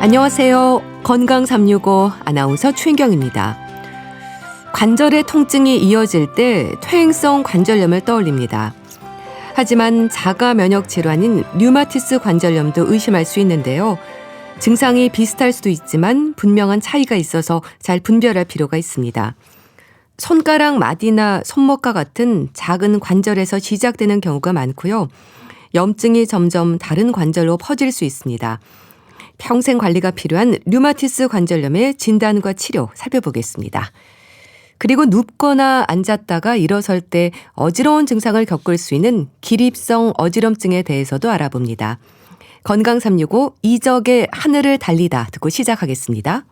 안녕하세요. 건강 365 아나운서 최인경입니다. 관절의 통증이 이어질 때 퇴행성 관절염을 떠올립니다. 하지만 자가 면역 질환인 류마티스 관절염도 의심할 수 있는데요. 증상이 비슷할 수도 있지만 분명한 차이가 있어서 잘 분별할 필요가 있습니다. 손가락 마디나 손목과 같은 작은 관절에서 시작되는 경우가 많고요. 염증이 점점 다른 관절로 퍼질 수 있습니다. 평생 관리가 필요한 류마티스 관절염의 진단과 치료 살펴보겠습니다. 그리고 눕거나 앉았다가 일어설 때 어지러운 증상을 겪을 수 있는 기립성 어지럼증에 대해서도 알아봅니다. 건강 365 이적의 하늘을 달리다 듣고 시작하겠습니다.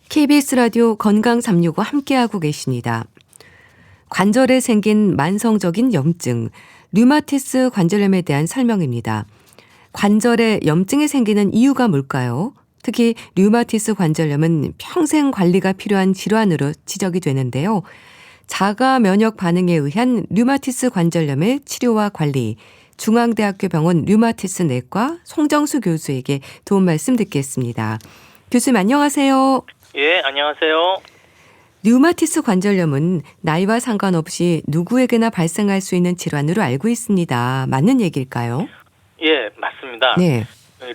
KBS 라디오 건강 365 함께하고 계십니다. 관절에 생긴 만성적인 염증, 류마티스 관절염에 대한 설명입니다. 관절에 염증이 생기는 이유가 뭘까요? 특히 류마티스 관절염은 평생 관리가 필요한 질환으로 지적이 되는데요. 자가 면역 반응에 의한 류마티스 관절염의 치료와 관리, 중앙대학교 병원 류마티스 내과 송정수 교수에게 도움 말씀 듣겠습니다. 교수님 안녕하세요. 예, 안녕하세요. 류마티스 관절염은 나이와 상관없이 누구에게나 발생할 수 있는 질환으로 알고 있습니다. 맞는 얘기일까요? 예, 맞습니다. 네.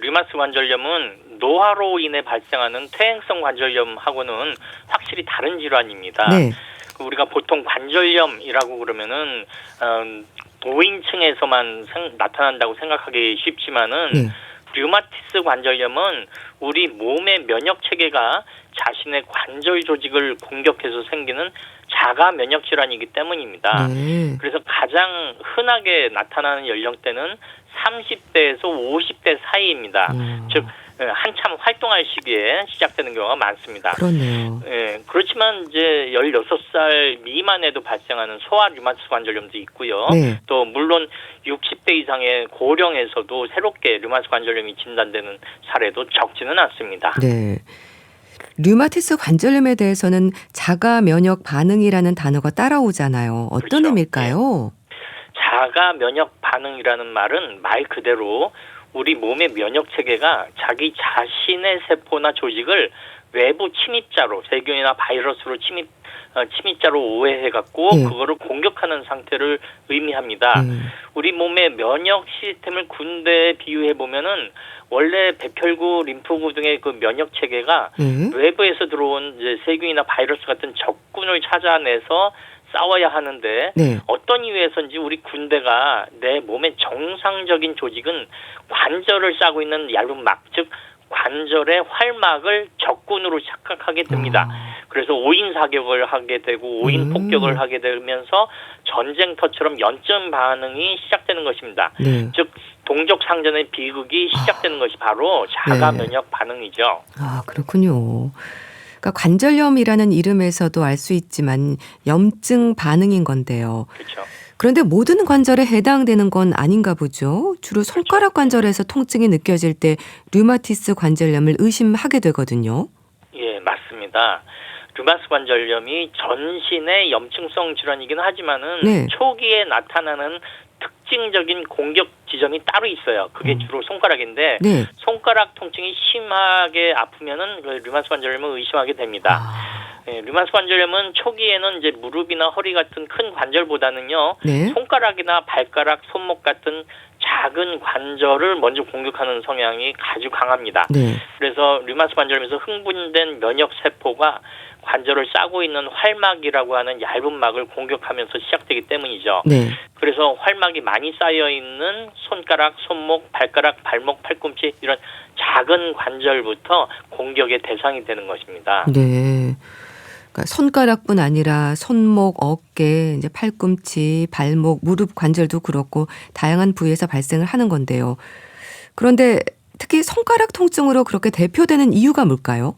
류마티스 관절염은 노화로 인해 발생하는 퇴행성 관절염하고는 확실히 다른 질환입니다. 네. 우리가 보통 관절염이라고 그러면은 노인층에서만 나타난다고 생각하기 쉽지만은 네. 류마티스 관절염은 우리 몸의 면역 체계가 자신의 관절 조직을 공격해서 생기는 자가 면역 질환이기 때문입니다. 네. 그래서 가장 흔하게 나타나는 연령대는 30대에서 50대 사이입니다. 즉 한참 활동할 시기에 시작되는 경우가 많습니다. 그렇네요. 예, 그렇지만 이제 16살 미만에도 발생하는 소아 류마티스 관절염도 있고요. 네. 또 물론 60대 이상의 고령에서도 새롭게 류마티스 관절염이 진단되는 사례도 적지는 않습니다. 네. 류마티스 관절염에 대해서는 자가 면역 반응이라는 단어가 따라오잖아요. 어떤 그렇죠. 의미일까요? 자가 면역 반응이라는 말은 말 그대로 우리 몸의 면역 체계가 자기 자신의 세포나 조직을 외부 침입자로 세균이나 바이러스로 침입자로 오해해갖고 네. 그거를 공격하는 상태를 의미합니다. 우리 몸의 면역 시스템을 군대에 비유해 보면은 원래 백혈구, 림프구 등의 그 면역 체계가 외부에서 들어온 이제 세균이나 바이러스 같은 적군을 찾아내서 싸워야 하는데 네. 어떤 이유에서인지 우리 군대가 내 몸의 정상적인 조직은 관절을 싸고 있는 얇은 막, 즉 관절의 활막을 적군으로 착각하게 됩니다. 그래서 오인 사격을 하게 되고 오인 폭격을 하게 되면서 전쟁터처럼 연점 반응이 시작되는 것입니다. 네. 즉 동족 상전의 비극이 시작되는 것이 바로 자가 면역 반응이죠. 아, 그렇군요. 그러니까 관절염이라는 이름에서도 알 수 있지만 염증 반응인 건데요. 그렇죠. 그런데 모든 관절에 해당되는 건 아닌가 보죠. 주로 손가락 관절에서 통증이 느껴질 때 류마티스 관절염을 의심하게 되거든요. 예, 맞습니다. 류마티스 관절염이 전신의 염증성 질환이긴 하지만은 네. 초기에 나타나는 특징적인 공격 지점이 따로 있어요. 그게 주로 손가락인데 네. 손가락 통증이 심하게 아프면은 그 류마티스 관절염을 의심하게 됩니다. 예, 류마티스 관절염은 초기에는 이제 무릎이나 허리 같은 큰 관절보다는요, 네. 손가락이나 발가락, 손목 같은 작은 관절을 먼저 공격하는 성향이 아주 강합니다. 네. 그래서 류마티스 관절염에서 흥분된 면역 세포가 관절을 싸고 있는 활막이라고 하는 얇은 막을 공격하면서 시작되기 때문이죠. 네. 그래서 활막이 많이 쌓여 있는 손가락, 손목, 발가락, 발목, 팔꿈치 이런 작은 관절부터 공격의 대상이 되는 것입니다. 네. 그러니까 손가락뿐 아니라 손목, 어깨, 이제 팔꿈치, 발목, 무릎 관절도 그렇고 다양한 부위에서 발생을 하는 건데요. 그런데 특히 손가락 통증으로 그렇게 대표되는 이유가 뭘까요?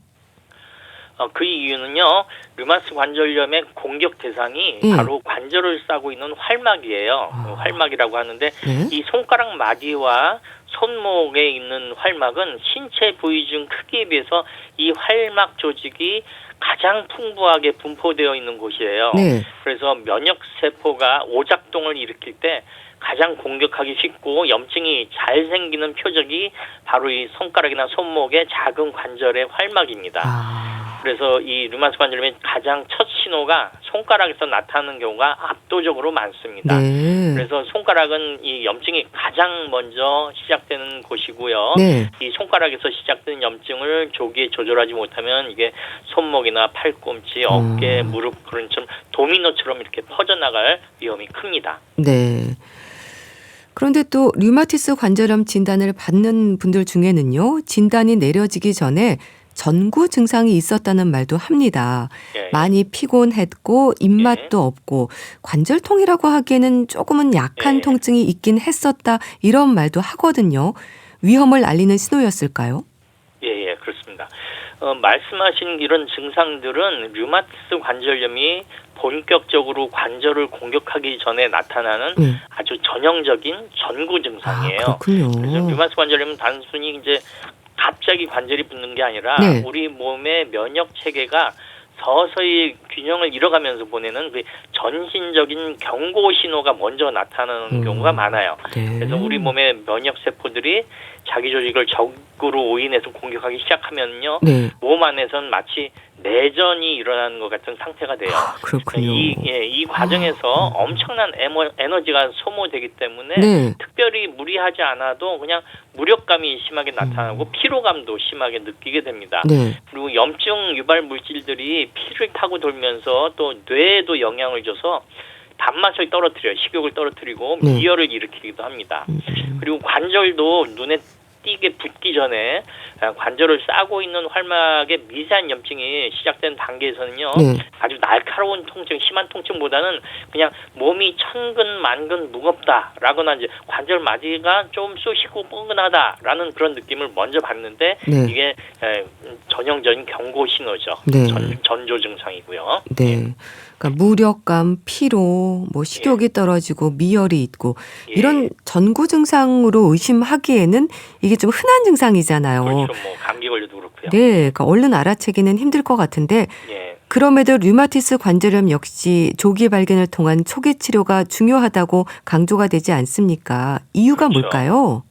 그 이유는요, 류마티스 관절염의 공격 대상이 바로 관절을 싸고 있는 활막이에요. 활막이라고 하는데 네. 이 손가락 마디와 손목에 있는 활막은 신체 부위 중 크기에 비해서 이 활막 조직이 가장 풍부하게 분포되어 있는 곳이에요. 네. 그래서 면역 세포가 오작동을 일으킬 때 가장 공격하기 쉽고 염증이 잘 생기는 표적이 바로 이 손가락이나 손목의 작은 관절의 활막입니다. 그래서 이 류마티스 관절염의 가장 첫 신호가 손가락에서 나타나는 경우가 압도적으로 많습니다. 네. 그래서 손가락은 이 염증이 가장 먼저 시작되는 곳이고요. 네. 이 손가락에서 시작된 염증을 조기에 조절하지 못하면 이게 손목이나 팔꿈치, 어깨, 무릎 그런 좀 도미노처럼 이렇게 퍼져나갈 위험이 큽니다. 네. 그런데 또 류마티스 관절염 진단을 받는 분들 중에는요, 진단이 내려지기 전에 전구 증상이 있었다는 말도 합니다. 예, 많이 피곤했고 입맛도 없고 관절통이라고 하기에는 조금은 약한 예. 통증이 있긴 했었다, 이런 말도 하거든요. 위험을 알리는 신호였을까요? 예, 그렇습니다. 말씀하신 이런 증상들은 류마티스 관절염이 본격적으로 관절을 공격하기 전에 나타나는 아주 전형적인 전구 증상이에요. 그렇군요. 그래서 류마티스 관절염은 단순히 이제 갑자기 관절이 붓는 게 아니라 네. 우리 몸의 면역 체계가 서서히 균형을 잃어가면서 보내는 그 전신적인 경고 신호가 먼저 나타나는 경우가 많아요. 네. 그래서 우리 몸의 면역 세포들이 자기 조직을 적으로 오인해서 공격하기 시작하면요, 네. 몸 안에서는 마치 내전이 일어나는 것 같은 상태가 돼요. 그렇군요. 이 과정에서 엄청난 에너지가 소모되기 때문에 네. 특별히 무리하지 않아도 그냥 무력감이 심하게 나타나고 피로감도 심하게 느끼게 됩니다. 네. 그리고 염증 유발 물질들이 피를 타고 돌면서 또 뇌에도 영향을 줘서 단맛을 떨어뜨려요. 식욕을 떨어뜨리고 네. 미열을 일으키기도 합니다. 그리고 관절도 눈에 띄게 붓기 전에 관절을 싸고 있는 활막에 미세한 염증이 시작된 단계에서는요, 네. 아주 날카로운 통증, 심한 통증보다는 그냥 몸이 천근 만근 무겁다라거나 이제 관절 마디가 좀 쑤시고 뻐근하다라는 그런 느낌을 먼저 받는데 네. 이게 전형적인 경고 신호죠. 네. 전조 증상이고요. 네. 그러니까 무력감, 피로, 뭐 식욕이 떨어지고 미열이 있고 이런 전구 증상으로 의심하기에는 이게 좀 흔한 증상이잖아요. 그렇죠. 뭐 감기 걸려도 그렇고요. 네, 그러니까 얼른 알아채기는 힘들 것 같은데 예. 그럼에도 류마티스 관절염 역시 조기 발견을 통한 초기 치료가 중요하다고 강조가 되지 않습니까? 이유가 그렇죠. 뭘까요?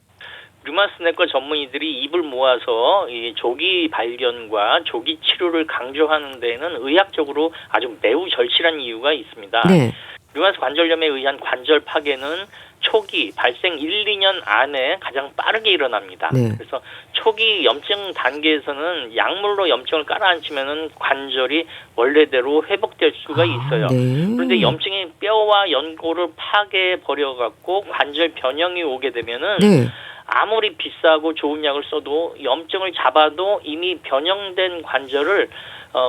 류마티스 내과 전문의들이 입을 모아서 이 조기 발견과 조기 치료를 강조하는 데에는 의학적으로 아주 매우 절실한 이유가 있습니다. 네. 류마티스 관절염에 의한 관절 파괴는 초기 발생 1, 2년 안에 가장 빠르게 일어납니다. 네. 그래서 초기 염증 단계에서는 약물로 염증을 깔아앉히면은 관절이 원래대로 회복될 수가 있어요. 네. 그런데 염증이 뼈와 연골을 파괴해 버려 갖고 관절 변형이 오게 되면은 네. 아무리 비싸고 좋은 약을 써도 염증을 잡아도 이미 변형된 관절을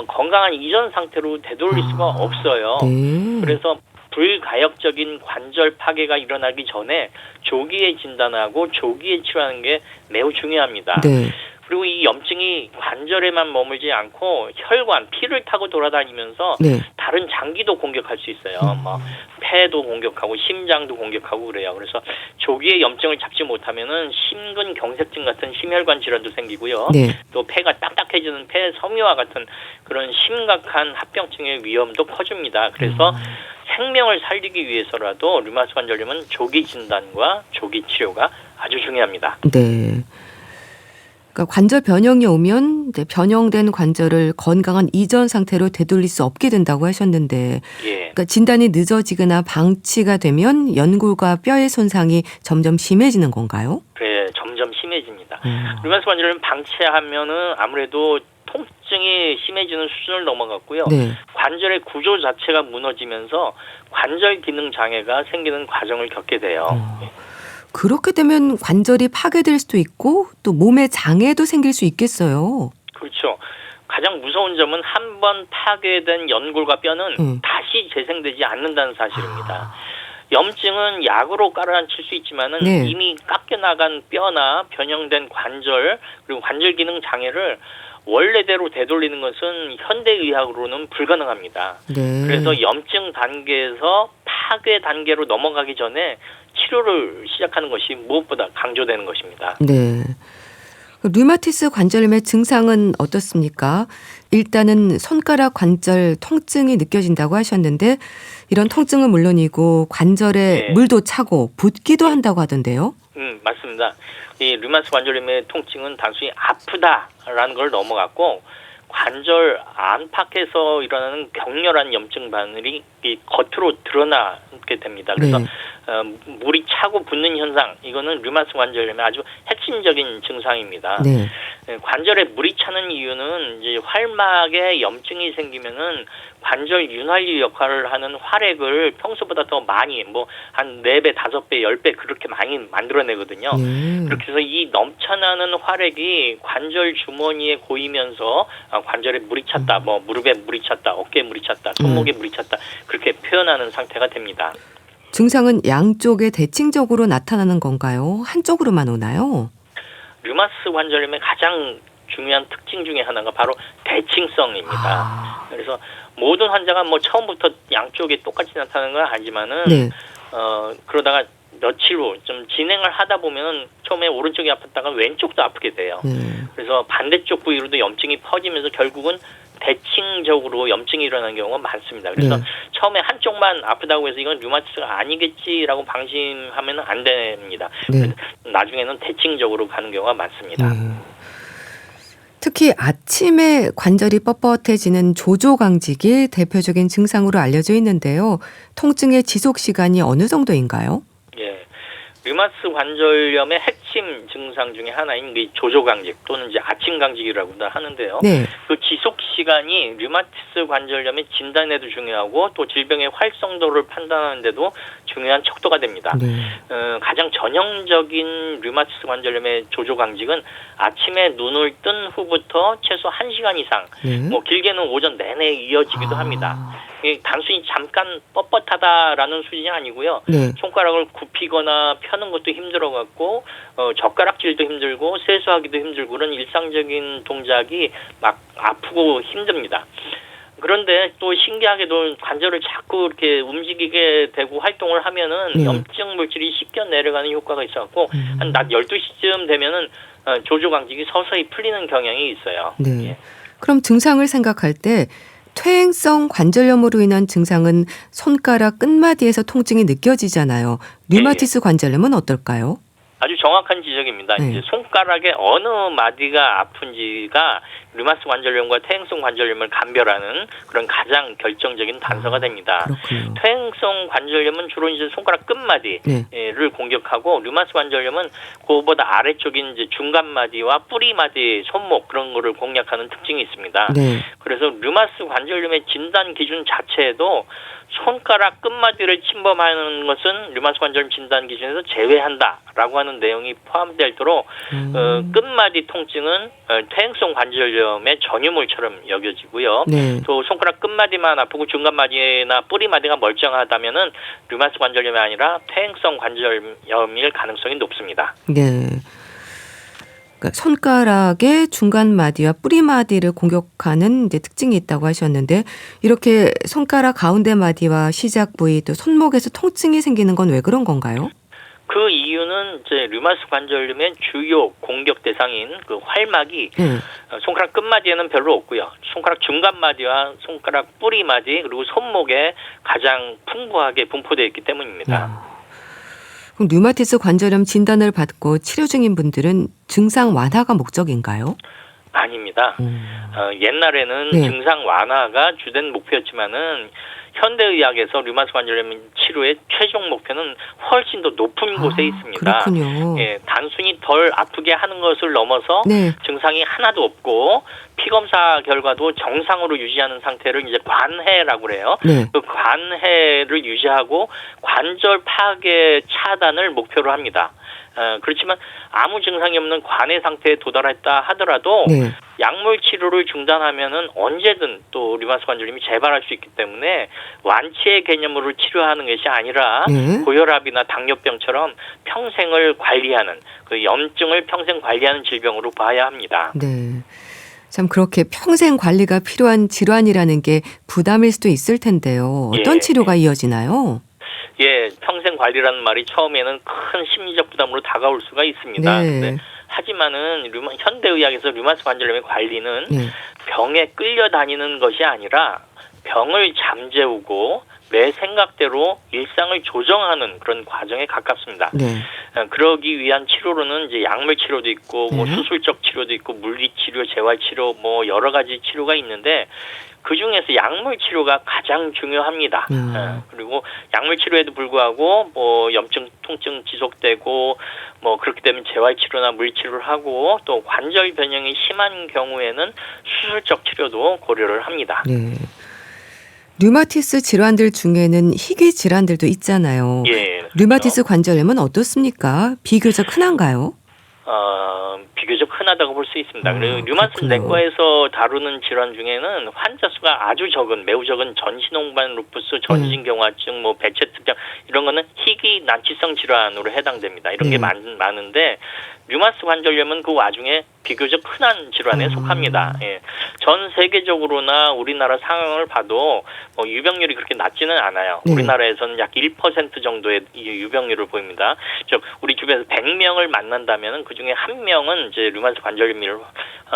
건강한 이전 상태로 되돌릴 수가 없어요. 네. 그래서 불가역적인 관절 파괴가 일어나기 전에 조기에 진단하고 조기에 치료하는 게 매우 중요합니다. 네. 그리고 이 염증이 관절에만 머물지 않고 혈관, 피를 타고 돌아다니면서 네. 다른 장기도 공격할 수 있어요. 뭐 폐도 공격하고 심장도 공격하고 그래요. 그래서 조기에 염증을 잡지 못하면은 심근경색증 같은 심혈관 질환도 생기고요. 네. 또 폐가 딱딱해지는 폐 섬유화 같은 그런 심각한 합병증의 위험도 커집니다. 그래서 생명을 살리기 위해서라도 류마티스 관절염은 조기 진단과 조기 치료가 아주 중요합니다. 네. 그러니까 관절 변형이 오면 변형된 관절을 건강한 이전 상태로 되돌릴 수 없게 된다고 하셨는데, 예. 그러니까 진단이 늦어지거나 방치가 되면 연골과 뼈의 손상이 점점 심해지는 건가요? 그래, 점점 심해집니다. 류마티스 관절염 방치하면은 아무래도 통증이 심해지는 수준을 넘어갔고요. 네. 관절의 구조 자체가 무너지면서 관절 기능 장애가 생기는 과정을 겪게 돼요. 그렇게 되면 관절이 파괴될 수도 있고 또 몸에 장애도 생길 수 있겠어요. 그렇죠. 가장 무서운 점은 한 번 파괴된 연골과 뼈는 다시 재생되지 않는다는 사실입니다. 염증은 약으로 깔아앉힐 수 있지만은 네. 이미 깎여나간 뼈나 변형된 관절 그리고 관절 기능 장애를 원래대로 되돌리는 것은 현대의학으로는 불가능합니다. 네. 그래서 염증 단계에서 파괴 단계로 넘어가기 전에 치료를 시작하는 것이 무엇보다 강조되는 것입니다. 네. 류마티스 관절염의 증상은 어떻습니까? 일단은 손가락 관절 통증이 느껴진다고 하셨는데 이런 통증은 물론이고 관절에 네. 물도 차고 붓기도 한다고 하던데요. 맞습니다. 이 류마티스 관절염의 통증은 단순히 아프다라는 걸 넘어갔고 관절 안팎에서 일어나는 격렬한 염증 반응이 이 겉으로 드러나게 됩니다. 그래서 네. 물이 차고 붓는 현상, 이거는 류마티스 관절염의 아주 핵심적인 증상입니다. 네. 관절에 물이 차는 이유는 이제 활막에 염증이 생기면은 관절 윤활유 역할을 하는 활액을 평소보다 더 많이 한 4배, 5배, 10배 그렇게 많이 만들어내거든요. 그렇게 해서 이 넘쳐나는 활액이 관절 주머니에 고이면서 관절에 물이 찼다, 무릎에 물이 찼다, 어깨에 물이 찼다, 손목에 물이 찼다 그렇게 표현하는 상태가 됩니다. 증상은 양쪽에 대칭적으로 나타나는 건가요? 한쪽으로만 오나요? 류마티스 관절염의 가장 중요한 특징 중에 하나가 바로 대칭성입니다. 그래서 모든 환자가 처음부터 양쪽에 똑같이 나타나는 건 아니지만은 네. 그러다가 며칠 후 좀 진행을 하다 보면 처음에 오른쪽이 아팠다가 왼쪽도 아프게 돼요. 그래서 반대쪽 부위로도 염증이 퍼지면서 결국은 대칭적으로 염증이 일어나는 경우가 많습니다. 그래서 처음에 한쪽만 아프다고 해서 이건 류마티스가 아니겠지라고 방심하면 안 됩니다. 네. 나중에는 대칭적으로 가는 경우가 많습니다. 특히 아침에 관절이 뻣뻣해지는 조조강직이 대표적인 증상으로 알려져 있는데요. 통증의 지속 시간이 어느 정도인가요? 예. 류마티스 관절염의 핵심 증상 중에 하나인 이 조조강직 또는 이제 아침강직이라고도 하는데요. 네. 그 지속 시간이 류마티스 관절염의 진단에도 중요하고 또 질병의 활성도를 판단하는데도 중요한 척도가 됩니다. 가장 전형적인 류마티스 관절염의 조조강직은 아침에 눈을 뜬 후부터 최소 1시간 이상, 길게는 오전 내내 이어지기도 합니다. 단순히 잠깐 뻣뻣하다라는 수준이 아니고요. 손가락을 굽히거나 펴는 것도 힘들어갖고 젓가락질도 힘들고 세수하기도 힘들고 그런 일상적인 동작이 막 아프고 힘듭니다. 그런데 또 신기하게도 관절을 자꾸 이렇게 움직이게 되고 활동을 하면은 염증 물질이 씻겨 내려가는 효과가 있어갖고 한 낮 12시쯤 되면은 조조강직이 서서히 풀리는 경향이 있어요. 예. 그럼 증상을 생각할 때 퇴행성 관절염으로 인한 증상은 손가락 끝마디에서 통증이 느껴지잖아요. 류마티스 관절염은 어떨까요? 아주 정확한 지적입니다. 이제 손가락의 어느 마디가 아픈지가 류마티스 관절염과 퇴행성 관절염을 감별하는 그런 가장 결정적인 단서가 됩니다. 그렇군요. 퇴행성 관절염은 주로 이제 손가락 끝마디를 공격하고 류마티스 관절염은 그보다 아래쪽인 이제 중간 마디와 뿌리 마디, 손목 그런 거를 공략하는 특징이 있습니다. 그래서 류마티스 관절염의 진단 기준 자체에도 손가락 끝마디를 침범하는 것은 류마티스 관절염 진단 기준에서 제외한다라고 하는 내용이 포함되도록 끝마디 통증은 퇴행성 관절염의 전유물처럼 여겨지고요. 또 손가락 끝마디만 아프고 중간마디나 뿌리마디가 멀쩡하다면은 류마티스 관절염이 아니라 퇴행성 관절염일 가능성이 높습니다. 그러니까 손가락의 중간 마디와 뿌리 마디를 공격하는 이제 특징이 있다고 하셨는데 이렇게 손가락 가운데 마디와 시작 부위 또 손목에서 통증이 생기는 건 왜 그런 건가요? 그 이유는 이제 류마티스 관절염의 주요 공격 대상인 그 활막이 손가락 끝마디에는 별로 없고요. 손가락 중간마디와 손가락 뿌리마디 그리고 손목에 가장 풍부하게 분포되어 있기 때문입니다. 그럼 류마티스 관절염 진단을 받고 치료 중인 분들은 증상 완화가 목적인가요? 아닙니다. 옛날에는 증상 완화가 주된 목표였지만은 현대의학에서 류마티스 관절염 치료의 최종 목표는 훨씬 더 높은 곳에 있습니다. 그렇군요. 단순히 덜 아프게 하는 것을 넘어서 증상이 하나도 없고 피검사 결과도 정상으로 유지하는 상태를 이제 관해라고 그래요. 그 관해를 유지하고 관절 파괴 차단을 목표로 합니다. 그렇지만 아무 증상이 없는 관해 상태에 도달했다 하더라도 약물 치료를 중단하면은 언제든 또 류마티스 관절염이 재발할 수 있기 때문에 완치의 개념으로 치료하는 것이 아니라 고혈압이나 당뇨병처럼 평생을 관리하는 그 염증을 평생 관리하는 질병으로 봐야 합니다. 참 그렇게 평생 관리가 필요한 질환이라는 게 부담일 수도 있을 텐데요. 어떤 치료가 이어지나요? 평생 관리라는 말이 처음에는 큰 심리적 부담으로 다가올 수가 있습니다. 근데 하지만은 현대의학에서 류마스 관절염의 관리는 네. 병에 끌려다니는 것이 아니라 병을 잠재우고 내 생각대로 일상을 조정하는 그런 과정에 가깝습니다. 네. 그러기 위한 치료로는 이제 약물 치료도 있고 뭐 네. 수술적 치료도 있고 물리 치료, 재활 치료 뭐 여러 가지 치료가 있는데 그 중에서 약물 치료가 가장 중요합니다. 그리고 약물 치료에도 불구하고 뭐 염증, 통증 지속되고 뭐 그렇게 되면 재활 치료나 물 치료를 하고 또 관절 변형이 심한 경우에는 수술적 치료도 고려를 합니다. 네. 류마티스 질환들 중에는 희귀 질환들도 있잖아요. 예. 류마티스 관절염은 어떻습니까? 비교적 흔한가요? 비교적 흔하다고 볼 수 있습니다. 그리고 류마티스 그렇군요. 내과에서 다루는 질환 중에는 환자 수가 아주 적은, 매우 적은 전신홍반 루푸스, 전신경화증, 뭐 베체트병 이런 거는 희귀 난치성 질환으로 해당됩니다. 이런 게 많은데 류마티스 관절염은 그 와중에 비교적 흔한 질환에 속합니다. 예. 전 세계적으로나 우리나라 상황을 봐도 유병률이 그렇게 낮지는 않아요. 네. 우리나라에서는 약 1% 정도의 유병률을 보입니다. 즉 우리 주변에서 100명을 만난다면 그 중에 한 명은 이제 류마티스 관절염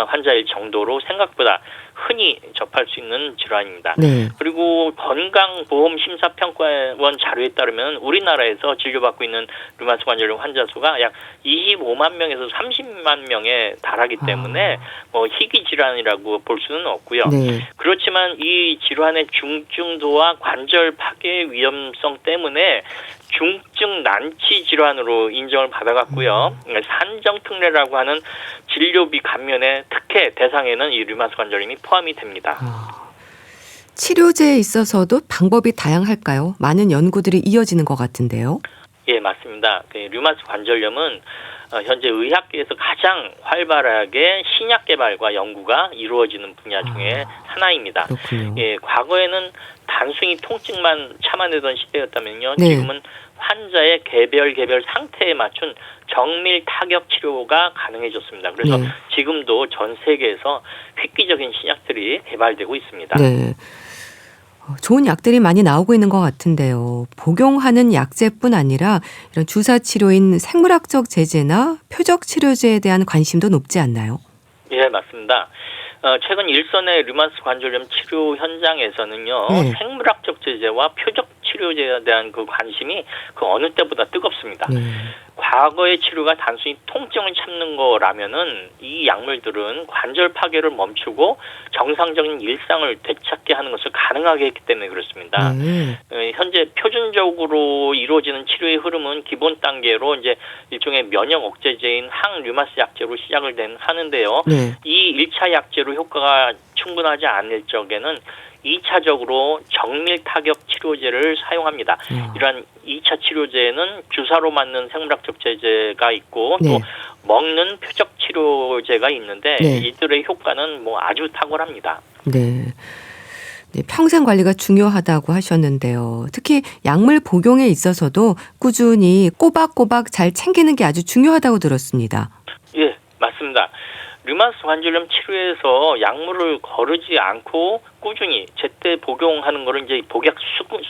환자일 정도로 생각보다 흔히 접할 수 있는 질환입니다. 네. 그리고 건강보험심사평가원 자료에 따르면 우리나라에서 진료받고 있는 류마티스 관절염 환자 수가 약 25만 명에서 30만 명에 달하기 때문에 뭐 희귀 질환이라고 볼 수는 없고요. 네. 그렇지만 이 질환의 중증도와 관절 파괴 위험성 때문에 중증 난치 질환으로 인정을 받아갔고요. 산정특례라고 하는 진료비 감면의 특혜 대상에는 이 류마티스 관절염이 포함이 됩니다. 치료제에 있어서도 방법이 다양할까요? 많은 연구들이 이어지는 것 같은데요. 예, 맞습니다. 류마티스 관절염은 현재 의학계에서 가장 활발하게 신약 개발과 연구가 이루어지는 분야 중에 하나입니다. 그렇군요. 예, 과거에는 단순히 통증만 참아내던 시대였다면요. 네. 지금은 환자의 개별 상태에 맞춘 정밀 타격 치료가 가능해졌습니다. 그래서 네. 지금도 전 세계에서 획기적인 신약들이 개발되고 있습니다. 네. 좋은 약들이 많이 나오고 있는 것 같은데요. 복용하는 약제뿐 아니라 이런 주사 치료인 생물학적 제제나 표적 치료제에 대한 관심도 높지 않나요? 예, 맞습니다. 최근 일선의 류마티스 관절염 치료 현장에서는요, 네. 생물학적 제제와 표적 치료제에 대한 그 관심이 그 어느 때보다 뜨겁습니다. 네. 과거의 치료가 단순히 통증을 참는 거라면은 이 약물들은 관절 파괴를 멈추고 정상적인 일상을 되찾게 하는 것을 가능하게 했기 때문에 그렇습니다. 현재 표준적으로 이루어지는 치료의 흐름은 기본 단계로 이제 일종의 면역 억제제인 항류마티스 약제로 시작을 하는데요. 네. 이 1차 약제로 효과가 충분하지 않을 적에는 2차적으로 정밀 타격 치료제를 사용합니다. 이러한 2차 치료제는 주사로 맞는 생물학적 제제가 있고 네. 또 먹는 표적 치료제가 있는데 네. 이들의 효과는 뭐 아주 탁월합니다. 네. 네, 평생 관리가 중요하다고 하셨는데요. 특히 약물 복용에 있어서도 꾸준히 꼬박꼬박 잘 챙기는 게 아주 중요하다고 들었습니다. 예, 맞습니다. 류마티스 관절염 치료에서 약물을 거르지 않고 꾸준히 제때 복용하는 거를 이제 복약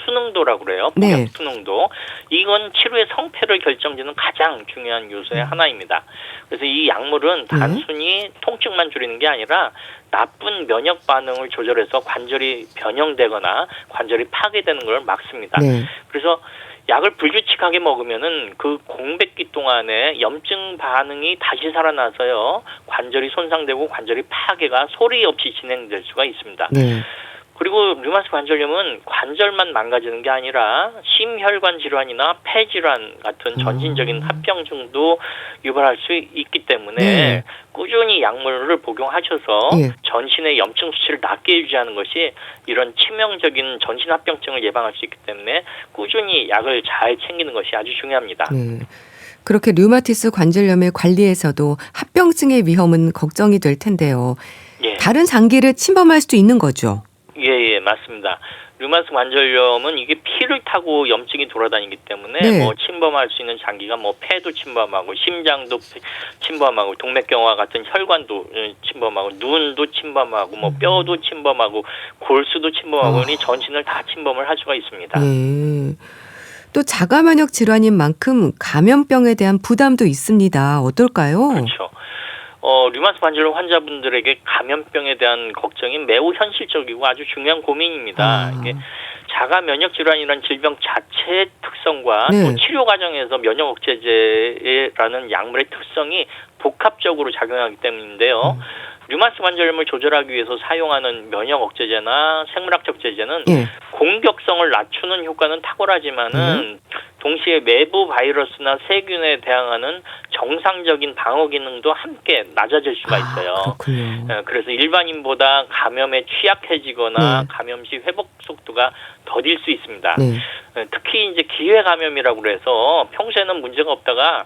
수능도라고 그래요. 복약 네. 수능도. 이건 치료의 성패를 결정짓는 가장 중요한 요소의 하나입니다. 그래서 이 약물은 단순히 통증만 줄이는 게 아니라 나쁜 면역 반응을 조절해서 관절이 변형되거나 관절이 파괴되는 걸 막습니다. 네. 그래서 약을 불규칙하게 먹으면은 그 공백기 동안에 염증 반응이 다시 살아나서요. 관절이 손상되고 관절이 파괴가 소리 없이 진행될 수가 있습니다. 네. 그리고 류마티스 관절염은 관절만 망가지는 게 아니라 심혈관 질환이나 폐질환 같은 전신적인 합병증도 유발할 수 있기 때문에 네. 꾸준히 약물을 복용하셔서 예. 전신의 염증 수치를 낮게 유지하는 것이 이런 치명적인 전신 합병증을 예방할 수 있기 때문에 꾸준히 약을 잘 챙기는 것이 아주 중요합니다. 네. 그렇게 류마티스 관절염의 관리에서도 합병증의 위험은 걱정이 될 텐데요. 예. 다른 장기를 침범할 수도 있는 거죠. 예, 맞습니다. 류마티스 관절염은 이게 피를 타고 염증이 돌아다니기 때문에 네. 뭐 침범할 수 있는 장기가 뭐 폐도 침범하고 심장도 침범하고 동맥경화 같은 혈관도 침범하고 눈도 침범하고 뭐 뼈도 침범하고 골수도 침범하고 전신을 다 침범을 할 수가 있습니다. 네. 또 자가 면역 질환인 만큼 감염병에 대한 부담도 있습니다. 어떨까요? 그렇죠. 류마티스 관절염 환자분들에게 감염병에 대한 걱정이 매우 현실적이고 아주 중요한 고민입니다. 이게 자가 면역 질환이라는 질병 자체의 특성과 네. 또 치료 과정에서 면역 억제제라는 약물의 특성이 복합적으로 작용하기 때문인데요. 류마티스 관절염을 조절하기 위해서 사용하는 면역 억제제나 생물학적 제제는 예. 공격성을 낮추는 효과는 탁월하지만은 동시에 외부 바이러스나 세균에 대항하는 정상적인 방어 기능도 함께 낮아질 수가 있어요. 그렇군요. 그래서 일반인보다 감염에 취약해지거나 네. 감염 시 회복 속도가 더딜 수 있습니다. 네. 특히 이제 기회 감염이라고 그래서 평소에는 문제가 없다가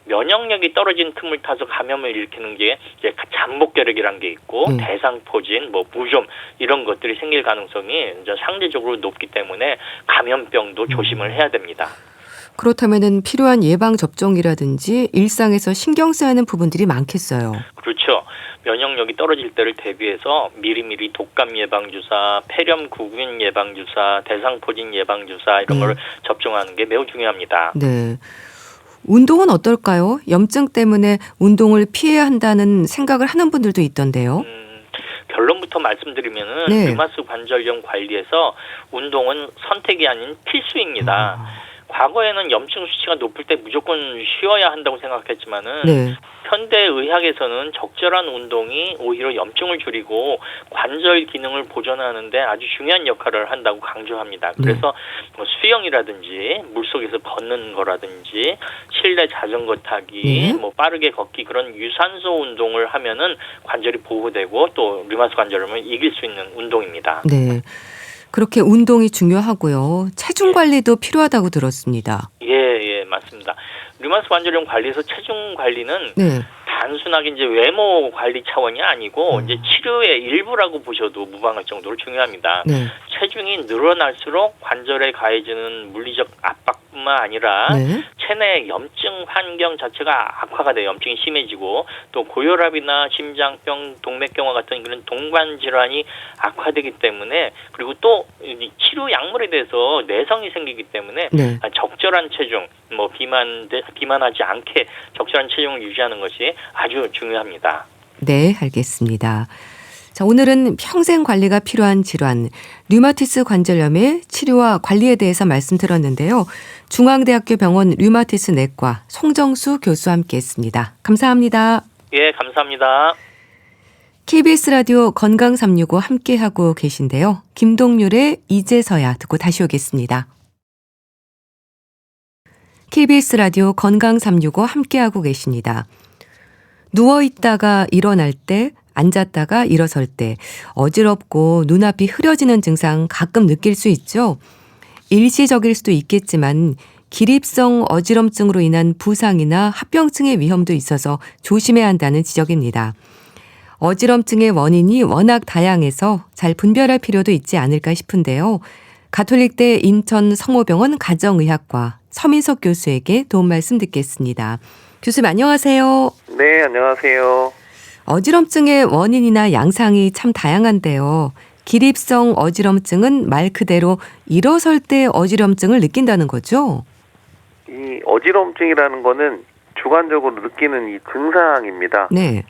면역력이 떨어진 틈을 타서 감염을 일으키는 게 이제 잠복결핵이라는 게 있고 대상포진, 무좀 이런 것들이 생길 가능성이 이제 상대적으로 높기 때문에 감염병도 조심을 해야 됩니다. 그렇다면은 필요한 예방 접종이라든지 일상에서 신경 써야 하는 부분들이 많겠어요. 그렇죠. 면역력이 떨어질 때를 대비해서 미리미리 독감 예방 주사, 폐렴 구균 예방 주사, 대상포진 예방 주사 이런 걸 접종하는 게 매우 중요합니다. 네. 운동은 어떨까요? 염증 때문에 운동을 피해야 한다는 생각을 하는 분들도 있던데요. 결론부터 말씀드리면은 네. 류마티스 관절염 관리에서 운동은 선택이 아닌 필수입니다. 과거에는 염증 수치가 높을 때 무조건 쉬어야 한다고 생각했지만은 네. 현대 의학에서는 적절한 운동이 오히려 염증을 줄이고 관절 기능을 보존하는데 아주 중요한 역할을 한다고 강조합니다. 그래서 수영이라든지 물속에서 걷는 거라든지 실내 자전거 타기, 빠르게 걷기 그런 유산소 운동을 하면은 관절이 보호되고 또 류마티스 관절염을 이길 수 있는 운동입니다. 네. 그렇게 운동이 중요하고요. 체중 관리도 필요하다고 들었습니다. 예, 맞습니다. 류마티스 관절염 관리에서 체중 관리는 네. 단순하게 이제 외모 관리 차원이 아니고 이제 치료의 일부라고 보셔도 무방할 정도로 중요합니다. 네. 체중이 늘어날수록 관절에 가해지는 물리적 압박뿐만 아니라 체내 염증 환경 자체가 악화가 돼요. 염증이 심해지고 또 고혈압이나 심장병, 동맥경화 같은 그런 동반 질환이 악화되기 때문에 그리고 또 치료 약물에 대해서 내성이 생기기 때문에 적절한 체중, 비만하지 않게 적절한 체중을 유지하는 것이 아주 중요합니다. 네, 알겠습니다. 자, 오늘은 평생 관리가 필요한 질환, 류마티스 관절염의 치료와 관리에 대해서 말씀드렸는데요. 중앙대학교 병원 류마티스 내과 송정수 교수와 함께했습니다. 감사합니다. 예, 감사합니다. KBS 라디오 건강 365 함께하고 계신데요. 김동률의 이제서야 듣고 다시 오겠습니다. KBS 라디오 건강 365 함께하고 계십니다. 누워있다가 일어날 때, 앉았다가 일어설 때 어지럽고 눈앞이 흐려지는 증상 가끔 느낄 수 있죠. 일시적일 수도 있겠지만 기립성 어지럼증으로 인한 부상이나 합병증의 위험도 있어서 조심해야 한다는 지적입니다. 어지럼증의 원인이 워낙 다양해서 잘 분별할 필요도 있지 않을까 싶은데요. 가톨릭대 인천 성모병원 가정의학과 서민석 교수에게 도움 말씀 듣겠습니다. 교수님 안녕하세요. 네, 안녕하세요. 어지럼증의 원인이나 양상이 참 다양한데요. 기립성 어지럼증은 말 그대로 일어설 때 어지럼증을 느낀다는 거죠? 이 어지럼증이라는 거는 주관적으로 느끼는 이 증상입니다. 네.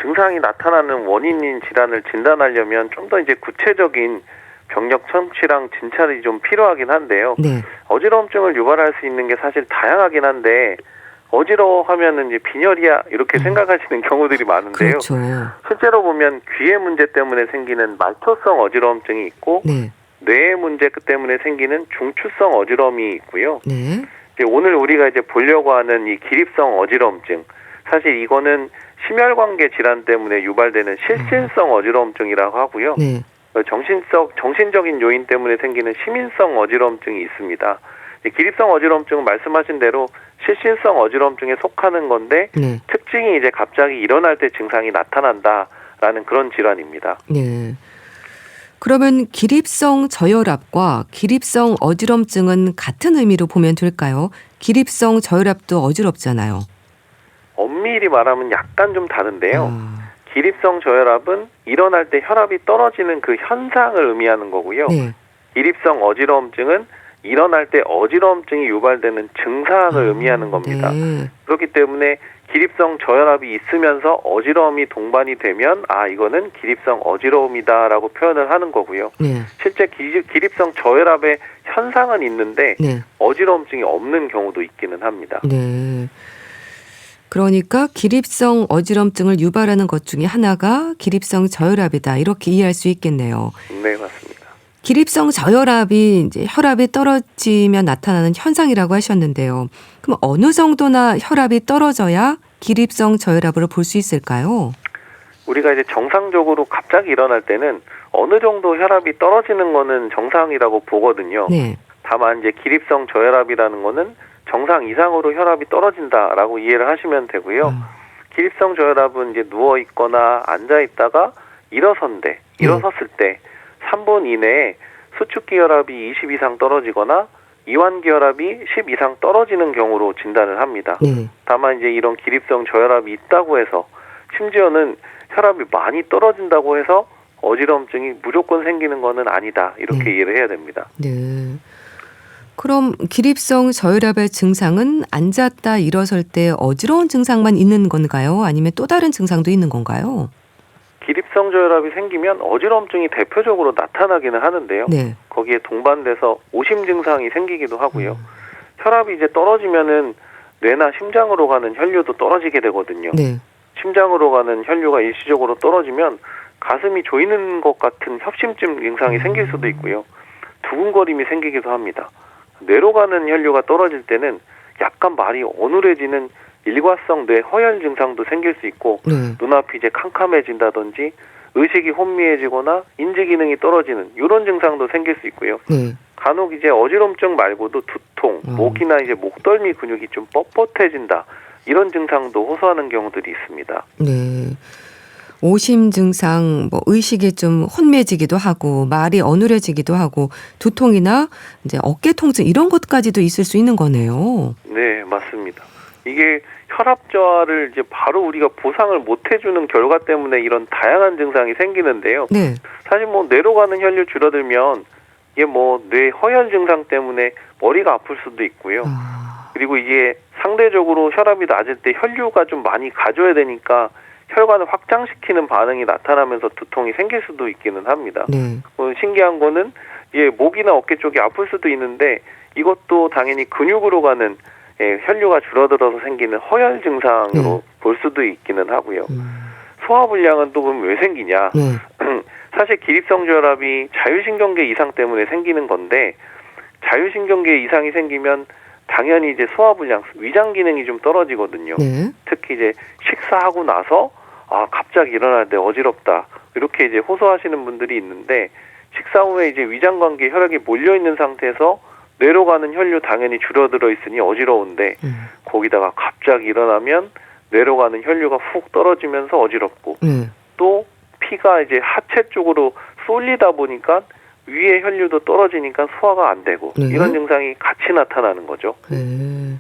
증상이 나타나는 원인인 질환을 진단하려면 좀 더 이제 구체적인 병력 청취랑 진찰이 좀 필요하긴 한데요. 네. 어지럼증을 유발할 수 있는 게 사실 다양하긴 한데 어지러워하면은 이제 빈혈이야 이렇게 생각하시는 경우들이 많은데요. 그렇죠. 실제로 보면 귀의 문제 때문에 생기는 말초성 어지럼증이 있고 뇌의 문제 때문에 생기는 중추성 어지럼이 있고요. 네. 이제 오늘 우리가 이제 보려고 하는 이 기립성 어지럼증, 사실 이거는 심혈관계 질환 때문에 유발되는 실신성 어지럼증이라고 하고요. 네. 정신적인 요인 때문에 생기는 시민성 어지럼증이 있습니다. 기립성 어지럼증은 말씀하신 대로 실신성 어지럼증에 속하는 건데 특징이 이제 갑자기 일어날 때 증상이 나타난다라는 그런 질환입니다. 네. 그러면 기립성 저혈압과 기립성 어지럼증은 같은 의미로 보면 될까요? 기립성 저혈압도 어지럽잖아요. 엄밀히 말하면 약간 좀 다른데요. 기립성 저혈압은 일어날 때 혈압이 떨어지는 그 현상을 의미하는 거고요. 기립성 어지럼증은 일어날 때 어지러움증이 유발되는 증상을 의미하는 겁니다. 네. 그렇기 때문에 기립성 저혈압이 있으면서 어지러움이 동반이 되면 이거는 기립성 어지러움이다라고 표현을 하는 거고요. 네. 실제 기립성 저혈압의 현상은 있는데 네. 어지러움증이 없는 경우도 있기는 합니다. 네. 그러니까 기립성 어지럼증을 유발하는 것 중에 하나가 기립성 저혈압이다. 이렇게 이해할 수 있겠네요. 네, 맞습니다. 기립성 저혈압이 이제 혈압이 떨어지면 나타나는 현상이라고 하셨는데요. 그럼 어느 정도나 혈압이 떨어져야 기립성 저혈압으로 볼 수 있을까요? 우리가 이제 정상적으로 갑자기 일어날 때는 어느 정도 혈압이 떨어지는 거는 정상이라고 보거든요. 네. 다만 이제 기립성 저혈압이라는 거는 정상 이상으로 혈압이 떨어진다라고 이해를 하시면 되고요. 기립성 저혈압은 이제 누워 있거나 앉아 있다가 일어섰을 때 3분 이내에 수축기 혈압이 20 이상 떨어지거나 이완기 혈압이 10 이상 떨어지는 경우로 진단을 합니다. 네. 다만 이제 이런 기립성 저혈압이 있다고 해서 심지어는 혈압이 많이 떨어진다고 해서 어지러움증이 무조건 생기는 거는 아니다. 이렇게 이해를 해야 됩니다. 네. 그럼 기립성 저혈압의 증상은 앉았다 일어설 때 어지러운 증상만 있는 건가요? 아니면 또 다른 증상도 있는 건가요? 기립성 저혈압이 생기면 어지러움증이 대표적으로 나타나기는 하는데요. 네. 거기에 동반돼서 오심 증상이 생기기도 하고요. 혈압이 이제 떨어지면은 뇌나 심장으로 가는 혈류도 떨어지게 되거든요. 네. 심장으로 가는 혈류가 일시적으로 떨어지면 가슴이 조이는 것 같은 협심증 증상이 생길 수도 있고요. 두근거림이 생기기도 합니다. 뇌로 가는 혈류가 떨어질 때는 약간 말이 어눌해지는 일과성 뇌 허열 증상도 생길 수 있고 네. 눈앞이 이제 캄캄해진다든지 의식이 혼미해지거나 인지 기능이 떨어지는 이런 증상도 생길 수 있고요. 네. 간혹 이제 어지럼증 말고도 두통, 목이나 이제 목덜미 근육이 좀 뻣뻣해진다 이런 증상도 호소하는 경우들이 있습니다. 네. 오심 증상, 의식이 좀 혼미해지기도 하고 말이 어눌해지기도 하고 두통이나 이제 어깨 통증 이런 것까지도 있을 수 있는 거네요. 네, 맞습니다. 이게 혈압 저하를 이제 바로 우리가 보상을 못 해주는 결과 때문에 이런 다양한 증상이 생기는데요. 네. 사실 뇌로 가는 혈류 줄어들면 이게 뇌 허열 증상 때문에 머리가 아플 수도 있고요. 그리고 이게 상대적으로 혈압이 낮을 때 혈류가 좀 많이 가져야 되니까 혈관을 확장시키는 반응이 나타나면서 두통이 생길 수도 있기는 합니다. 네. 신기한 거는 목이나 어깨 쪽이 아플 수도 있는데 이것도 당연히 근육으로 가는 혈류가 줄어들어서 생기는 허열 증상으로 볼 수도 있기는 하고요. 소화불량은 또 그럼 왜 생기냐? 사실 기립성 저혈압이 자율신경계 이상 때문에 생기는 건데 자율신경계 이상이 생기면 당연히 이제 소화불량, 위장 기능이 좀 떨어지거든요. 네. 특히 이제 식사하고 나서 갑자기 일어날 때 어지럽다 이렇게 이제 호소하시는 분들이 있는데 식사 후에 이제 위장관계에 혈액이 몰려 있는 상태에서 뇌로 가는 혈류 당연히 줄어들어 있으니 어지러운데 거기다가 갑자기 일어나면 뇌로 가는 혈류가 훅 떨어지면서 어지럽고 또 피가 이제 하체 쪽으로 쏠리다 보니까 위에 혈류도 떨어지니까 소화가 안 되고 이런 증상이 같이 나타나는 거죠. 네.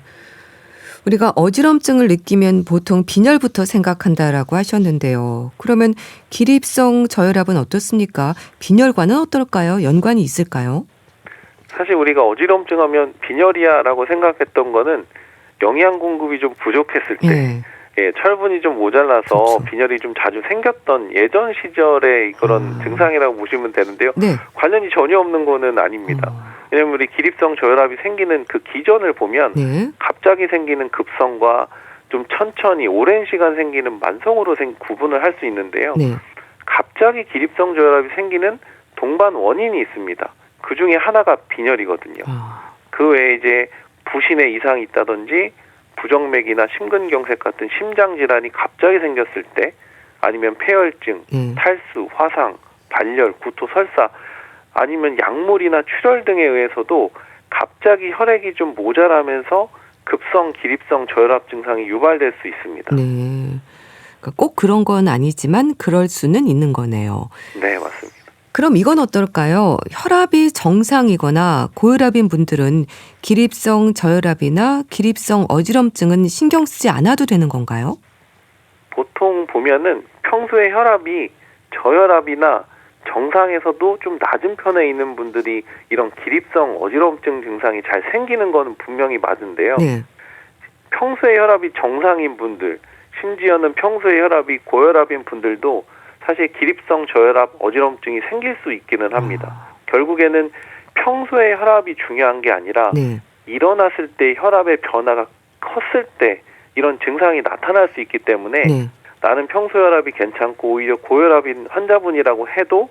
우리가 어지럼증을 느끼면 보통 빈혈부터 생각한다라고 하셨는데요. 그러면 기립성 저혈압은 어떻습니까? 빈혈과는 어떨까요? 연관이 있을까요? 사실 우리가 어지럼증 하면 빈혈이야라고 생각했던 거는 영양 공급이 좀 부족했을 때 철분이 좀 모자라서 그렇죠. 빈혈이 좀 자주 생겼던 예전 시절의 그런 증상이라고 보시면 되는데요. 관련이 전혀 없는 거는 아닙니다. 왜냐하면 우리 기립성 저혈압이 생기는 그 기전을 보면 갑자기 생기는 급성과 좀 천천히 오랜 시간 생기는 만성으로 구분을 할 수 있는데요. 갑자기 기립성 저혈압이 생기는 동반 원인이 있습니다. 그 중에 하나가 빈혈이거든요. 그 외에 이제 부신의 이상이 있다든지 부정맥이나 심근경색 같은 심장 질환이 갑자기 생겼을 때 아니면 폐혈증, 탈수, 화상, 발열, 구토, 설사 아니면 약물이나 출혈 등에 의해서도 갑자기 혈액이 좀 모자라면서 급성 기립성 저혈압 증상이 유발될 수 있습니다. 네. 그러니까 꼭 그런 건 아니지만 그럴 수는 있는 거네요. 네, 맞습니다. 그럼 이건 어떨까요? 혈압이 정상이거나 고혈압인 분들은 기립성 저혈압이나 기립성 어지럼증은 신경 쓰지 않아도 되는 건가요? 보통 보면은 평소에 혈압이 저혈압이나 정상에서도 좀 낮은 편에 있는 분들이 이런 기립성 어지럼증 증상이 잘 생기는 거는 분명히 맞은데요. 네. 평소에 혈압이 정상인 분들, 심지어는 평소에 혈압이 고혈압인 분들도 사실 기립성 저혈압 어지럼증이 생길 수 있기는 합니다. 결국에는 평소에 혈압이 중요한 게 아니라 네. 일어났을 때 혈압의 변화가 컸을 때 이런 증상이 나타날 수 있기 때문에 네. 나는 평소 혈압이 괜찮고 오히려 고혈압인 환자분이라고 해도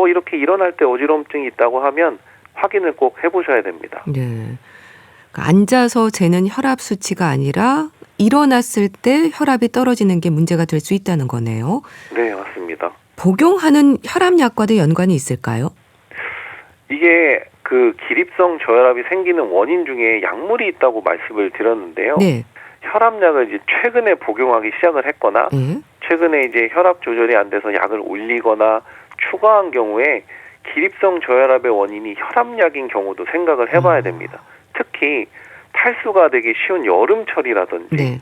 이렇게 일어날 때 어지럼증이 있다고 하면 확인을 꼭 해보셔야 됩니다. 네. 그러니까 앉아서 재는 혈압 수치가 아니라 일어났을 때 혈압이 떨어지는 게 문제가 될 수 있다는 거네요. 네, 맞습니다. 복용하는 혈압약과도 연관이 있을까요? 이게 그 기립성 저혈압이 생기는 원인 중에 약물이 있다고 말씀을 드렸는데요. 네. 혈압약을 이제 최근에 복용하기 시작을 했거나 네. 최근에 이제 혈압 조절이 안 돼서 약을 올리거나 추가한 경우에 기립성 저혈압의 원인이 혈압약인 경우도 생각을 해봐야 됩니다. 특히 탈수가 되기 쉬운 여름철이라든지 네.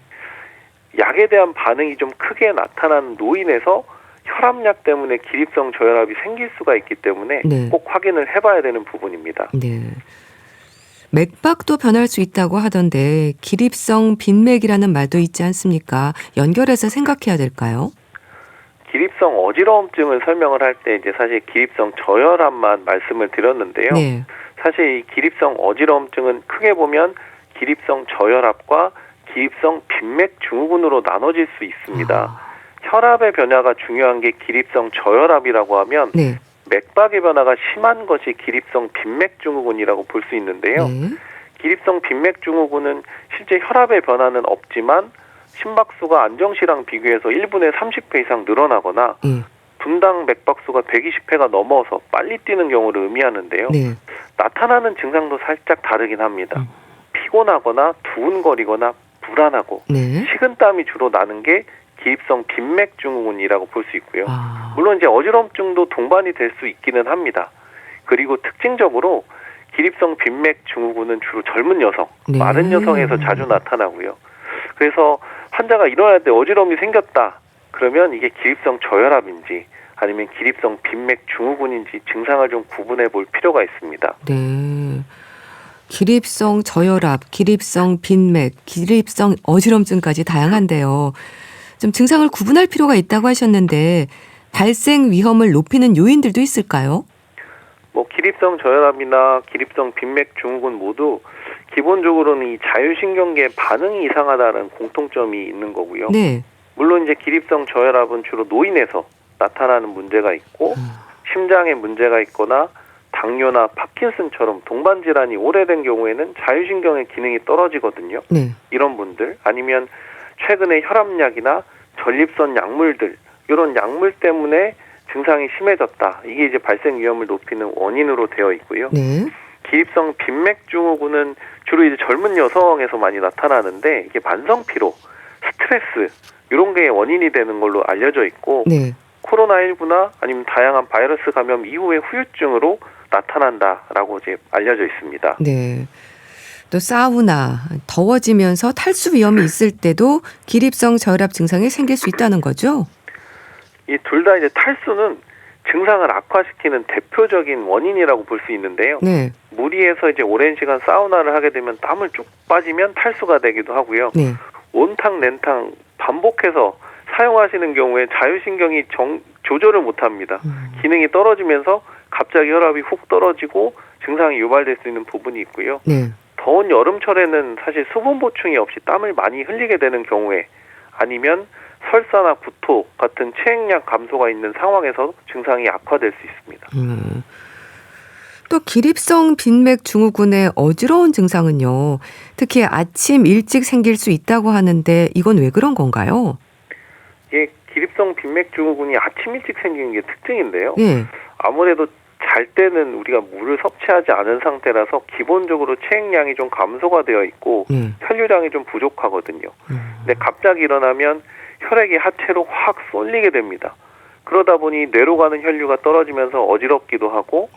약에 대한 반응이 좀 크게 나타나는 노인에서 혈압약 때문에 기립성 저혈압이 생길 수가 있기 때문에 네. 꼭 확인을 해봐야 되는 부분입니다. 네. 맥박도 변할 수 있다고 하던데 기립성 빈맥이라는 말도 있지 않습니까? 연결해서 생각해야 될까요? 기립성 어지러움증을 설명을 할 때 이제 사실 기립성 저혈압만 말씀을 드렸는데요. 네. 사실 이 기립성 어지러움증은 크게 보면 기립성 저혈압과 기립성 빈맥 증후군으로 나눠질 수 있습니다. 혈압의 변화가 중요한 게 기립성 저혈압이라고 하면 네. 맥박의 변화가 심한 것이 기립성 빈맥 증후군이라고 볼 수 있는데요. 네. 기립성 빈맥 증후군은 실제 혈압의 변화는 없지만 심박수가 안정시랑 비교해서 1분에 30회 이상 늘어나거나 네. 분당 맥박수가 120회가 넘어서 빨리 뛰는 경우를 의미하는데요. 네. 나타나는 증상도 살짝 다르긴 합니다. 피곤하거나 두근거리거나 불안하고 네. 식은땀이 주로 나는 게 기립성 빈맥 증후군이라고 볼 수 있고요. 아. 물론 이제 어지럼증도 동반이 될 수 있기는 합니다. 그리고 특징적으로 기립성 빈맥 증후군은 주로 젊은 여성, 네. 마른 여성에서 자주 나타나고요. 그래서 환자가 일어날 때 어지러움이 생겼다. 그러면 이게 기립성 저혈압인지 아니면 기립성 빈맥 증후군인지 증상을 좀 구분해 볼 필요가 있습니다. 네. 기립성 저혈압, 기립성 빈맥, 기립성 어지럼증까지 다양한데요. 좀 증상을 구분할 필요가 있다고 하셨는데 발생 위험을 높이는 요인들도 있을까요? 기립성 저혈압이나 기립성 빈맥 증후군 모두 기본적으로는 이 자율신경계 반응이 이상하다는 공통점이 있는 거고요. 네. 물론 이제 기립성 저혈압은 주로 노인에서 나타나는 문제가 있고 심장에 문제가 있거나 당뇨나 파킨슨처럼 동반 질환이 오래된 경우에는 자율신경의 기능이 떨어지거든요. 네. 이런 분들 아니면 최근에 혈압약이나 전립선 약물들 이런 약물 때문에 증상이 심해졌다. 이게 이제 발생 위험을 높이는 원인으로 되어 있고요. 네. 기립성 빈맥 증후군은 주로 이제 젊은 여성에서 많이 나타나는데 이게 만성 피로, 스트레스 이런 게 원인이 되는 걸로 알려져 있고 네. 코로나19나 아니면 다양한 바이러스 감염 이후의 후유증으로 나타난다라고 이제 알려져 있습니다. 네. 또 사우나, 더워지면서 탈수 위험이 있을 때도 기립성 저혈압 증상이 생길 수 있다는 거죠? 이 둘 다 이제 탈수는 증상을 악화시키는 대표적인 원인이라고 볼 수 있는데요. 네. 무리해서 이제 오랜 시간 사우나를 하게 되면 땀을 쭉 빠지면 탈수가 되기도 하고요. 네. 온탕, 냉탕 반복해서 사용하시는 경우에 자율신경이 조절을 못합니다. 기능이 떨어지면서 갑자기 혈압이 훅 떨어지고 증상이 유발될 수 있는 부분이 있고요. 네. 더운 여름철에는 사실 수분 보충이 없이 땀을 많이 흘리게 되는 경우에 아니면 설사나 구토 같은 체액량 감소가 있는 상황에서 증상이 악화될 수 있습니다. 또 기립성 빈맥 증후군의 어지러운 증상은요. 특히 아침 일찍 생길 수 있다고 하는데 이건 왜 그런 건가요? 이게 기립성 빈맥 증후군이 아침 일찍 생기는 게 특징인데요. 네. 아무래도 잘 때는 우리가 물을 섭취하지 않은 상태라서 기본적으로 체액량이 좀 감소가 되어 있고 혈류량이 좀 부족하거든요. 근데 갑자기 일어나면 혈액이 하체로 확 쏠리게 됩니다. 그러다 보니 뇌로 가는 혈류가 떨어지면서 어지럽기도 하고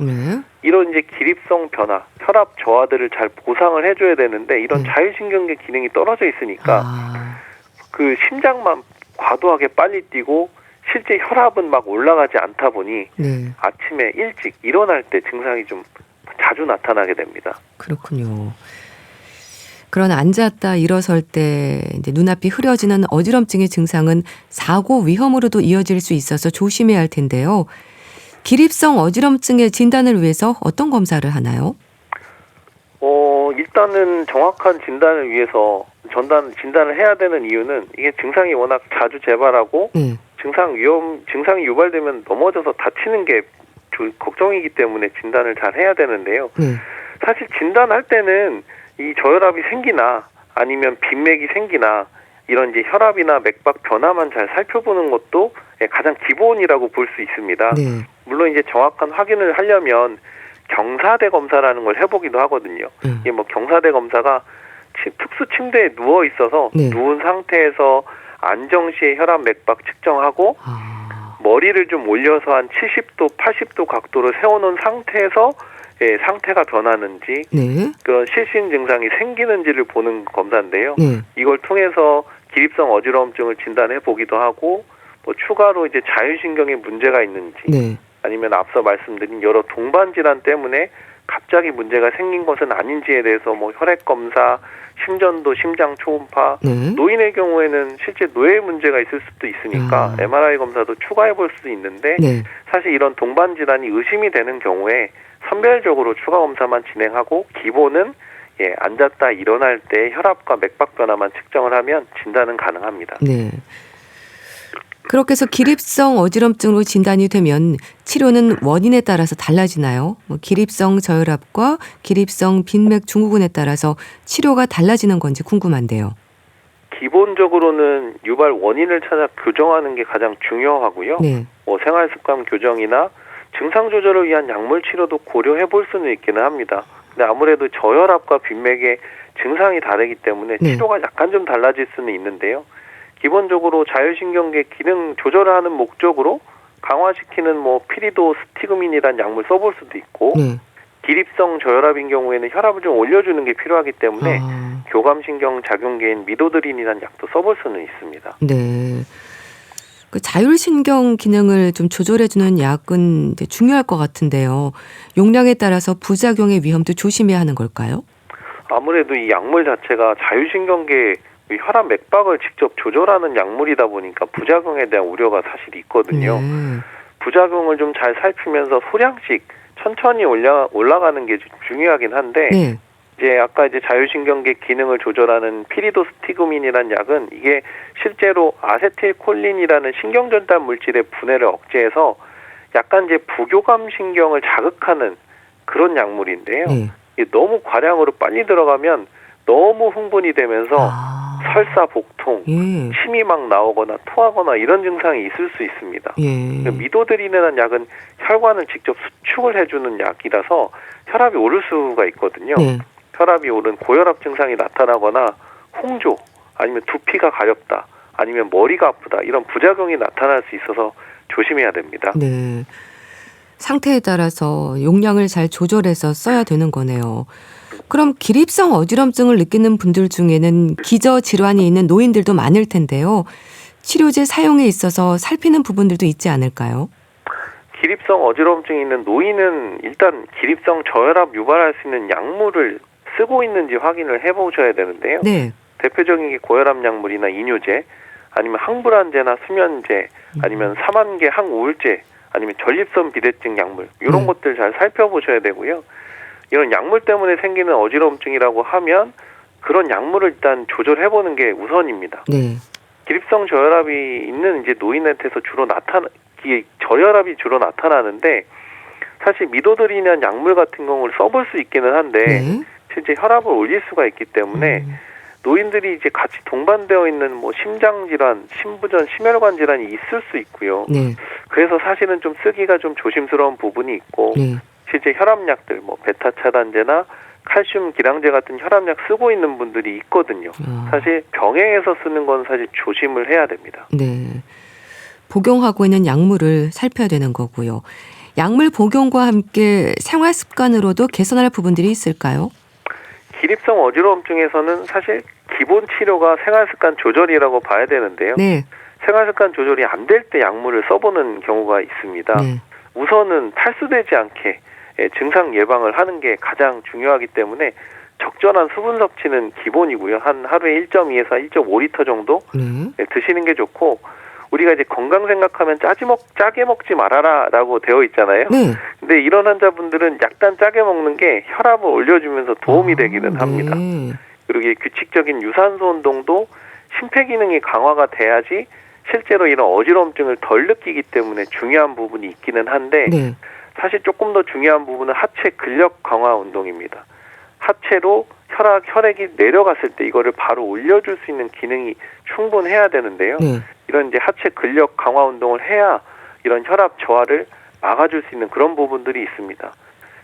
이런 이제 기립성 변화, 혈압 저하들을 잘 보상을 해줘야 되는데 이런 자율신경계 기능이 떨어져 있으니까 그 심장만 과도하게 빨리 뛰고 실제 혈압은 막 올라가지 않다 보니 네. 아침에 일찍 일어날 때 증상이 좀 자주 나타나게 됩니다. 그렇군요. 그런 앉았다 일어설 때 이제 눈앞이 흐려지는 어지럼증의 증상은 사고 위험으로도 이어질 수 있어서 조심해야 할 텐데요. 기립성 어지럼증의 진단을 위해서 어떤 검사를 하나요? 일단은 정확한 진단을 위해서 진단을 해야 되는 이유는 이게 증상이 워낙 자주 재발하고 네. 증상이 유발되면 넘어져서 다치는 게 걱정이기 때문에 진단을 잘 해야 되는데요. 네. 사실 진단할 때는 이 저혈압이 생기나 아니면 빈맥이 생기나 이런 이제 혈압이나 맥박 변화만 잘 살펴보는 것도 가장 기본이라고 볼 수 있습니다. 네. 물론 이제 정확한 확인을 하려면 경사대 검사라는 걸 해보기도 하거든요. 이게 뭐 경사대 검사가 특수 침대에 누워 있어서 네. 누운 상태에서 안정 시에 혈압 맥박 측정하고 머리를 좀 올려서 한 70도, 80도 각도로 세워놓은 상태에서 상태가 변하는지 네. 그런 실신 증상이 생기는지를 보는 검사인데요. 네. 이걸 통해서 기립성 어지러움증을 진단해 보기도 하고 뭐 추가로 이제 자율신경에 문제가 있는지 네. 아니면 앞서 말씀드린 여러 동반 질환 때문에 갑자기 문제가 생긴 것은 아닌지에 대해서 뭐 혈액 검사, 심전도, 심장 초음파, 네. 노인의 경우에는 실제 뇌에 문제가 있을 수도 있으니까 MRI 검사도 추가해 볼 수도 있는데 네. 사실 이런 동반 질환이 의심이 되는 경우에 선별적으로 추가 검사만 진행하고 기본은 앉았다 일어날 때 혈압과 맥박 변화만 측정을 하면 진단은 가능합니다. 네. 그렇게 해서 기립성 어지럼증으로 진단이 되면 치료는 원인에 따라서 달라지나요? 뭐 기립성 저혈압과 기립성 빈맥 증후군에 따라서 치료가 달라지는 건지 궁금한데요. 기본적으로는 유발 원인을 찾아 교정하는 게 가장 중요하고요. 네. 뭐 생활습관 교정이나 증상 조절을 위한 약물 치료도 고려해 볼 수는 있기는 합니다. 근데 아무래도 저혈압과 빈맥의 증상이 다르기 때문에 네. 치료가 약간 좀 달라질 수는 있는데요. 기본적으로 자율신경계 기능 조절을 하는 목적으로 강화시키는 뭐 피리도스티그민이라는 약물 써볼 수도 있고 네. 기립성 저혈압인 경우에는 혈압을 좀 올려주는 게 필요하기 때문에 교감신경 작용계인 미도드린이라는 약도 써볼 수는 있습니다. 네. 그 자율신경 기능을 좀 조절해주는 약은 이제 중요할 것 같은데요. 용량에 따라서 부작용의 위험도 조심해야 하는 걸까요? 아무래도 이 약물 자체가 자율신경계 혈압 맥박을 직접 조절하는 약물이다 보니까 부작용에 대한 우려가 사실 있거든요. 네. 부작용을 좀 잘 살피면서 소량씩 천천히 올라가는 게 중요하긴 한데 네. 이제 아까 이제 자율신경계 기능을 조절하는 피리도스티그민이라는 약은 이게 실제로 아세틸콜린이라는 신경전달 물질의 분해를 억제해서 약간 이제 부교감 신경을 자극하는 그런 약물인데요. 네. 이게 너무 과량으로 빨리 들어가면 너무 흥분이 되면서 설사, 복통, 예. 침이 막 나오거나 토하거나 이런 증상이 있을 수 있습니다. 예. 미도드린이라는 약은 혈관을 직접 수축을 해주는 약이라서 혈압이 오를 수가 있거든요. 네. 혈압이 오른 고혈압 증상이 나타나거나 홍조, 아니면 두피가 가렵다, 아니면 머리가 아프다 이런 부작용이 나타날 수 있어서 조심해야 됩니다. 네. 상태에 따라서 용량을 잘 조절해서 써야 되는 거네요. 그럼 기립성 어지럼증을 느끼는 분들 중에는 기저질환이 있는 노인들도 많을 텐데요. 치료제 사용에 있어서 살피는 부분들도 있지 않을까요? 기립성 어지러움증이 있는 노인은 일단 기립성 저혈압 유발할 수 있는 약물을 쓰고 있는지 확인을 해보셔야 되는데요. 네. 대표적인 게 고혈압 약물이나 이뇨제, 아니면 항불안제나 수면제, 아니면 삼한계 항우울제, 아니면 전립선 비대증 약물 이런 것들 잘 살펴보셔야 되고요. 이런 약물 때문에 생기는 어지러움증이라고 하면 그런 약물을 일단 조절해보는 게 우선입니다. 네. 기립성 저혈압이 있는 이제 노인한테서 저혈압이 주로 나타나는데 사실 미도드린이라는 약물 같은 경우를 써볼 수 있기는 한데 네. 실제 혈압을 올릴 수가 있기 때문에 노인들이 이제 같이 동반되어 있는 뭐 심장 질환, 심부전, 심혈관 질환이 있을 수 있고요. 네. 그래서 사실은 좀 쓰기가 좀 조심스러운 부분이 있고 네. 실제 혈압약들 뭐 베타 차단제나 칼슘 기량제 같은 혈압약 쓰고 있는 분들이 있거든요. 사실 병행해서 쓰는 건 사실 조심을 해야 됩니다. 네. 복용하고 있는 약물을 살펴야 되는 거고요. 약물 복용과 함께 생활 습관으로도 개선할 부분들이 있을까요? 기립성 어지러움증에서는 사실 기본 치료가 생활 습관 조절이라고 봐야 되는데요. 네. 생활습관 조절이 안 될 때 약물을 써보는 경우가 있습니다. 네. 우선은 탈수되지 않게 증상 예방을 하는 게 가장 중요하기 때문에 적절한 수분 섭취는 기본이고요. 한 하루에 1.2에서 1.5리터 정도 드시는 게 좋고, 우리가 이제 건강 생각하면 짜게 먹지 말아라라고 되어 있잖아요. 네. 근데 이런 환자분들은 약간 짜게 먹는 게 혈압을 올려주면서 도움이 되기는 합니다. 네. 그리고 이 규칙적인 유산소 운동도 심폐기능이 강화가 돼야지 실제로 이런 어지러움증을 덜 느끼기 때문에 중요한 부분이 있기는 한데, 네. 사실 조금 더 중요한 부분은 하체 근력 강화 운동입니다. 하체로 혈액이 내려갔을 때 이거를 바로 올려줄 수 있는 기능이 충분해야 되는데요. 네. 이런 이제 하체 근력 강화 운동을 해야 이런 혈압 저하를 막아줄 수 있는 그런 부분들이 있습니다.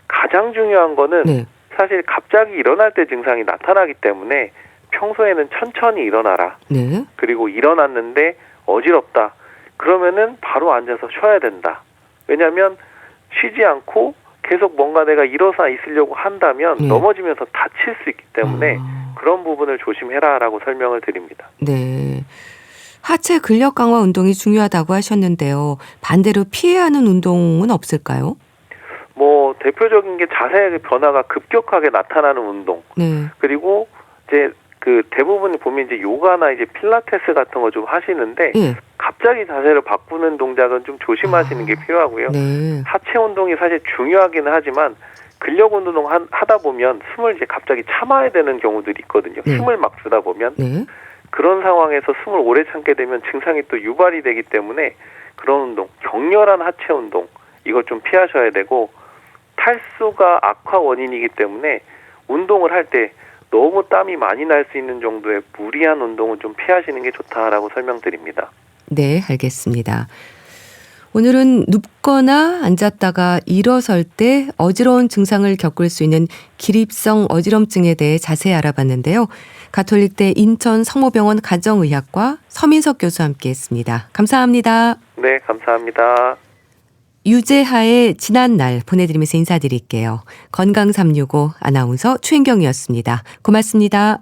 가장 중요한 거는 네. 사실 갑자기 일어날 때 증상이 나타나기 때문에 평소에는 천천히 일어나라. 네. 그리고 일어났는데 어지럽다. 그러면은 바로 앉아서 쉬어야 된다. 왜냐하면 쉬지 않고 계속 뭔가 내가 일어서 있으려고 한다면 넘어지면서 다칠 수 있기 때문에 그런 부분을 조심해라라고 설명을 드립니다. 네. 하체 근력 강화 운동이 중요하다고 하셨는데요. 반대로 피해야 하는 운동은 없을까요? 뭐 대표적인 게 자세의 변화가 급격하게 나타나는 운동. 네. 그리고 이제 그 대부분 보면 이제 요가나 이제 필라테스 같은 거 좀 하시는데 예. 갑자기 자세를 바꾸는 동작은 좀 조심하시는 게 필요하고요. 네. 하체 운동이 사실 중요하기는 하지만 근력 운동 하다 보면 숨을 이제 갑자기 참아야 되는 경우들이 있거든요. 숨을 막 쓰다 보면 그런 상황에서 숨을 오래 참게 되면 증상이 또 유발이 되기 때문에 그런 운동, 격렬한 하체 운동 이거 좀 피하셔야 되고, 탈수가 악화 원인이기 때문에 운동을 할 때 너무 땀이 많이 날 수 있는 정도의 무리한 운동은 좀 피하시는 게 좋다라고 설명드립니다. 네, 알겠습니다. 오늘은 눕거나 앉았다가 일어설 때 어지러운 증상을 겪을 수 있는 기립성 어지럼증에 대해 자세히 알아봤는데요. 가톨릭대 인천 성모병원 가정의학과 서민석 교수와 함께했습니다. 감사합니다. 네, 감사합니다. 유재하의 지난 날 보내드리면서 인사드릴게요. 건강365 아나운서 최인경이었습니다. 고맙습니다.